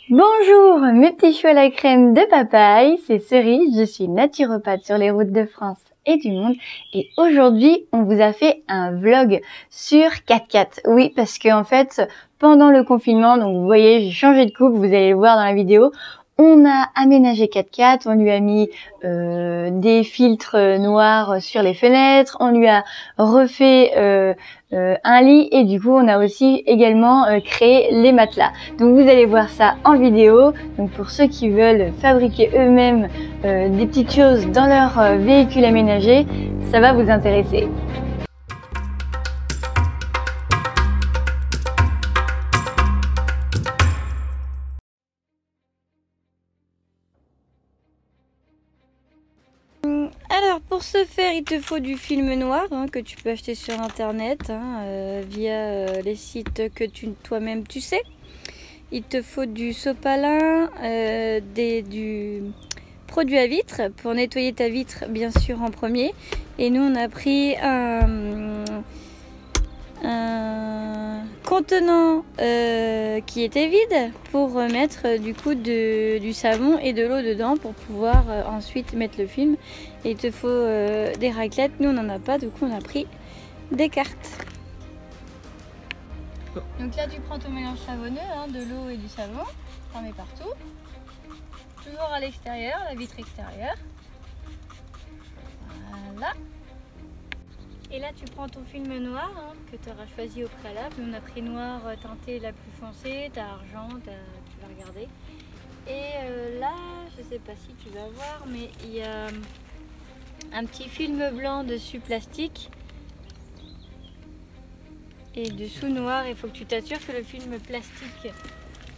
Bonjour mes petits choux à la crème de papaye, c'est Cerise, je suis naturopathe sur les routes de France et du monde et aujourd'hui on vous a fait un vlog sur 4x4. Oui, parce que en fait pendant le confinement, donc vous voyez j'ai changé de coupe, vous allez le voir dans la vidéo. On a aménagé 4x4, on lui a mis des filtres noirs sur les fenêtres, on lui a refait un lit et du coup on a aussi également créé les matelas. Donc vous allez voir ça en vidéo. Donc pour ceux qui veulent fabriquer eux-mêmes des petites choses dans leur véhicule aménagé, ça va vous intéresser. Alors pour ce faire, il te faut du film noir que tu peux acheter sur internet via les sites que toi-même tu sais. Il te faut du sopalin, du produit à vitre pour nettoyer ta vitre bien sûr en premier. Et nous on a pris un contenant qui était vide pour mettre du coup du savon et de l'eau dedans pour pouvoir ensuite mettre le film. Et il te faut des raclettes, nous on n'en a pas, du coup on a pris des cartes. Donc là tu prends ton mélange savonneux, de l'eau et du savon, t'en mets partout, toujours à l'extérieur, la vitre extérieure. Voilà. Et là tu prends ton film noir que tu auras choisi au préalable. Nous on a pris noir teinté la plus foncée, t'as argent, tu vas regarder. Et là je sais pas si tu vas voir, mais il y a un petit film blanc dessus plastique. Et dessous noir, il faut que tu t'assures que le film plastique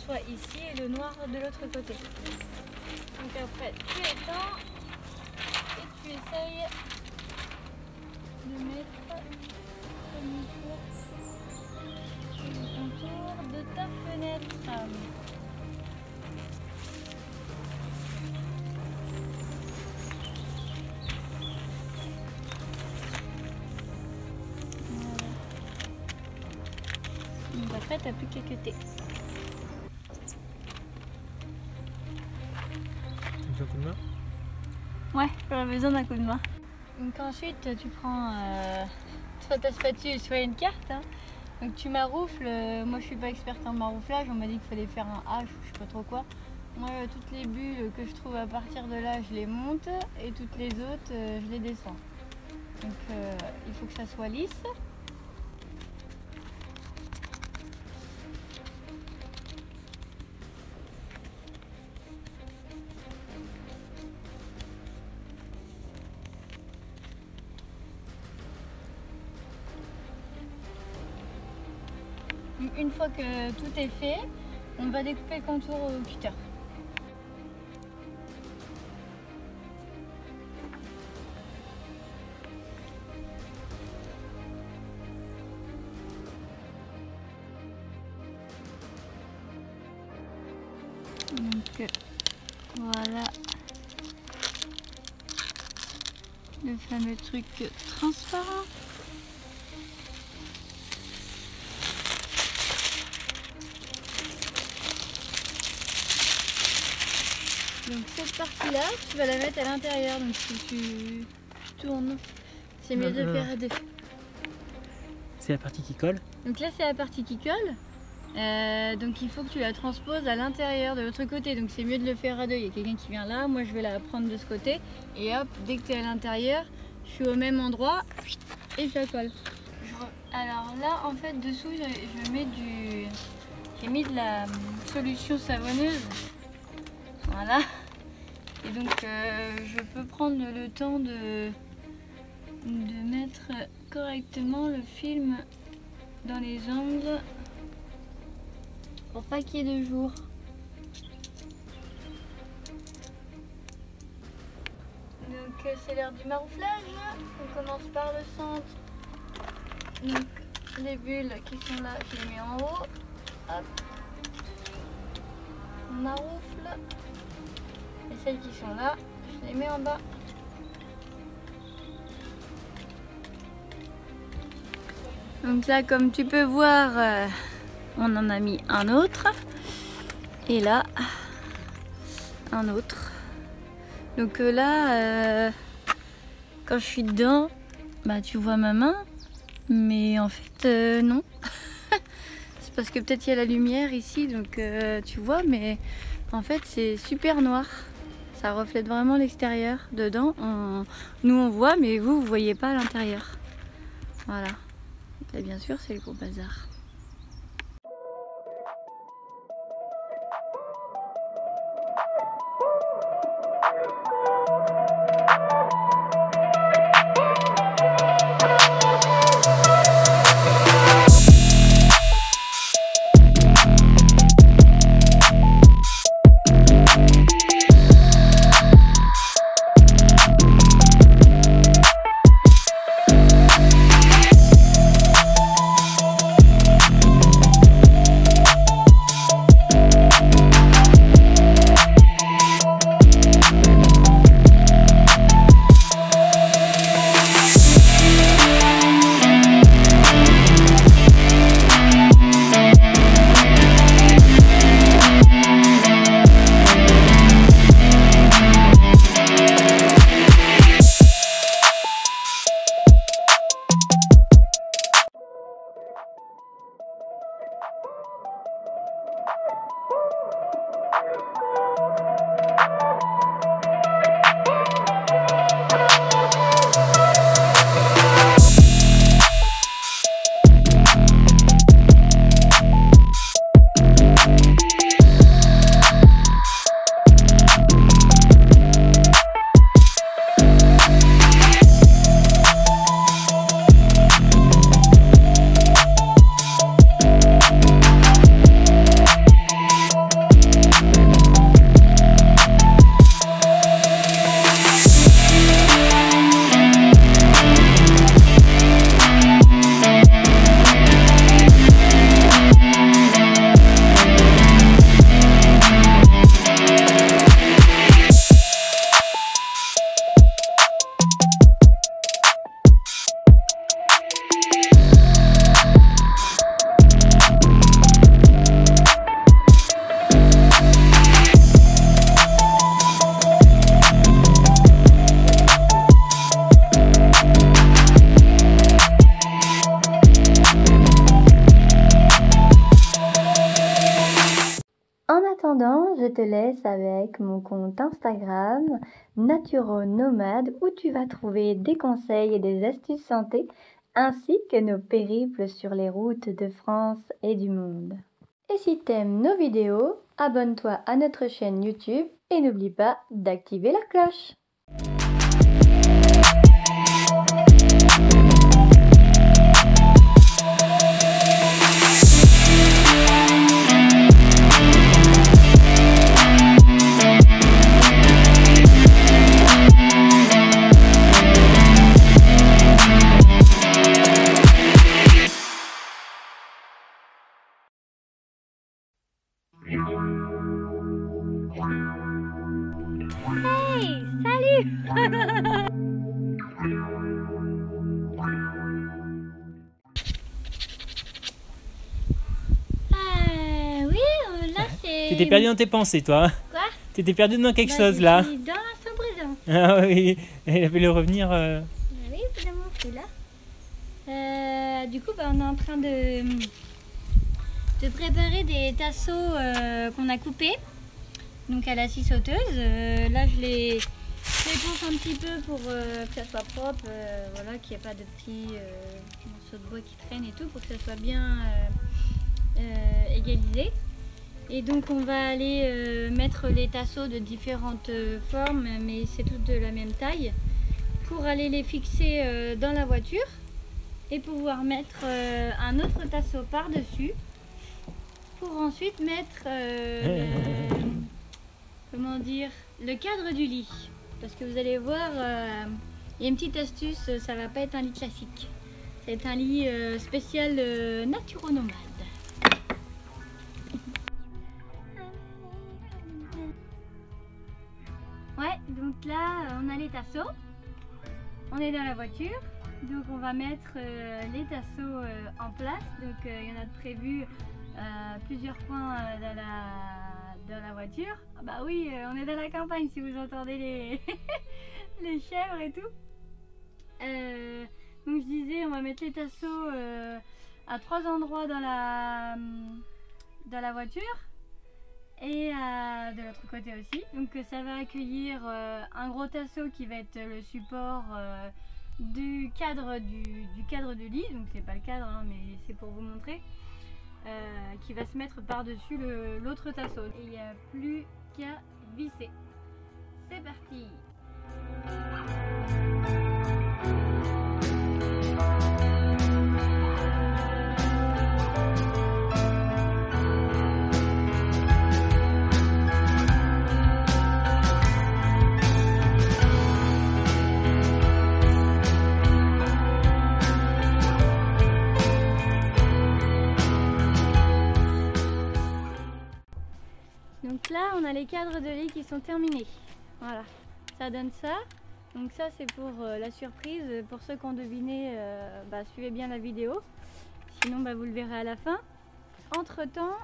soit ici et le noir de l'autre côté. Donc après tu étends et tu essayes de mettre comme il faut sur le contour de ta fenêtre. Donc après t'as plus qu'à cutter. Un coup de main? Ouais, j'aurais besoin d'un coup de main. Donc ensuite tu prends soit ta spatule soit une carte. Donc tu maroufles, moi je suis pas experte en marouflage, on m'a dit qu'il fallait faire un H ou je sais pas trop quoi. Moi toutes les bulles que je trouve à partir de là je les monte et toutes les autres je les descends. Donc il faut que ça soit lisse. Une fois que tout est fait, on va découper le contour au cutter. Donc voilà le fameux truc transparent. Donc cette partie là, tu vas la mettre à l'intérieur, donc si tu tournes, c'est mieux de faire à deux. C'est la partie qui colle. Donc là c'est la partie qui colle, donc il faut que tu la transposes à l'intérieur de l'autre côté, donc c'est mieux de le faire à deux. Il y a quelqu'un qui vient là, moi je vais la prendre de ce côté, et hop, dès que tu es à l'intérieur, je suis au même endroit, et je la colle. Alors là en fait dessous j'ai mis de la solution savonneuse. Voilà. Et donc je peux prendre le temps de mettre correctement le film dans les angles pour pas qu'il y ait de jour. Donc c'est l'heure du marouflage. On commence par le centre. Donc les bulles qui sont là, je les mets en haut. Hop. On maroufle. Et celles qui sont là, je les mets en bas. Donc là, comme tu peux voir, on en a mis un autre. Et là, un autre. Donc là, quand je suis dedans, bah tu vois ma main, mais en fait non. C'est parce que peut-être il y a la lumière ici, donc tu vois, mais en fait c'est super noir. Ça reflète vraiment l'extérieur. Dedans, nous on voit, mais vous voyez pas à l'intérieur. Voilà. Et bien sûr, c'est le gros bazar. En attendant, je te laisse avec mon compte Instagram Naturonomade où tu vas trouver des conseils et des astuces santé ainsi que nos périples sur les routes de France et du monde. Et si t'aimes nos vidéos, abonne-toi à notre chaîne YouTube et n'oublie pas d'activer la cloche. Hey, salut! Oui, là c'est... T'étais perdu dans tes pensées, toi. Quoi? T'étais perdu dans quelque chose, là. Je suis dans l'instant présent. Ah oui, elle avait le revenir... Oui, évidemment, c'est là. Du coup, on est en train de préparer des tasseaux qu'on a coupés. Donc à la scie sauteuse. Là, je les éponce un petit peu pour que ça soit propre. Voilà, qu'il n'y ait pas de petits morceaux de bois qui traînent et tout, pour que ça soit bien égalisé. Et donc on va aller mettre les tasseaux de différentes formes, mais c'est toutes de la même taille, pour aller les fixer dans la voiture et pouvoir mettre un autre tasseau par-dessus pour ensuite mettre comment dire, le cadre du lit. Parce que vous allez voir, il y a une petite astuce, ça va pas être un lit classique. C'est un lit spécial Naturonomade. Ouais, donc là, on a les tasseaux. On est dans la voiture. Donc on va mettre les tasseaux en place. Donc il y en a de prévu plusieurs points dans la voiture. Ah bah oui, on est dans la campagne si vous entendez les, les chèvres et tout. Donc je disais, on va mettre les tasseaux à 3 endroits dans la voiture et de l'autre côté aussi. Donc ça va accueillir un gros tasseau qui va être le support du cadre du lit. Donc c'est pas le cadre hein, mais c'est pour vous montrer. Qui va se mettre par-dessus l'autre tasseau. Et il n'y a plus qu'à visser. C'est parti! Donc là, on a les cadres de lit qui sont terminés. Voilà, ça donne ça. Donc ça, c'est pour la surprise. Pour ceux qui ont deviné, suivez bien la vidéo. Sinon, vous le verrez à la fin. Entre-temps,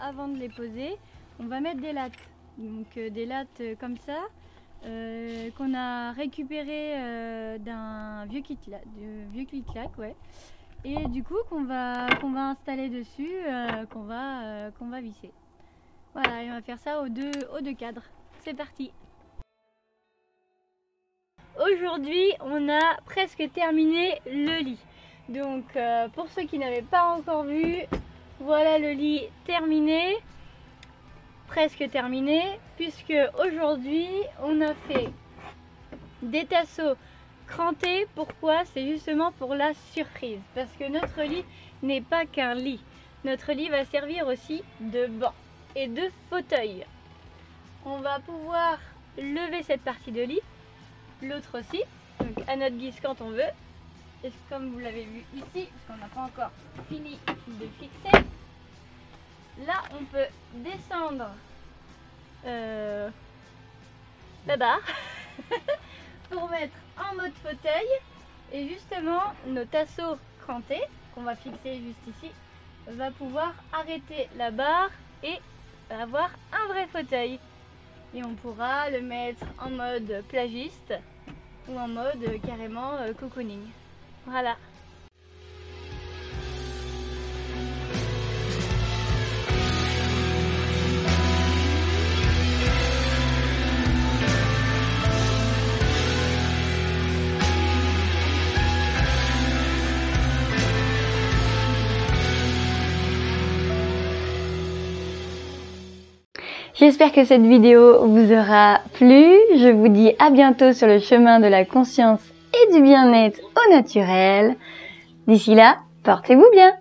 avant de les poser, on va mettre des lattes. Donc des lattes comme ça, qu'on a récupéré d'un vieux clic-clac, ouais. Et du coup, qu'on va installer dessus, qu'on va visser. Voilà, et on va faire ça aux deux cadres. C'est parti! Aujourd'hui, on a presque terminé le lit. Donc, pour ceux qui n'avaient pas encore vu, voilà le lit terminé. Presque terminé, puisque aujourd'hui, on a fait des tasseaux crantés. Pourquoi? C'est justement pour la surprise. Parce que notre lit n'est pas qu'un lit. Notre lit va servir aussi de banc et de fauteuil. On va pouvoir lever cette partie de lit, l'autre aussi, donc à notre guise quand on veut. Et comme vous l'avez vu ici, parce qu'on n'a pas encore fini de fixer, là on peut descendre la barre pour mettre en mode fauteuil. Et justement, nos tasseaux crantés, qu'on va fixer juste ici, va pouvoir arrêter la barre et avoir un vrai fauteuil. Et on pourra le mettre en mode plagiste ou en mode carrément cocooning. Voilà. J'espère que cette vidéo vous aura plu. Je vous dis à bientôt sur le chemin de la conscience et du bien-être au naturel. D'ici là, portez-vous bien.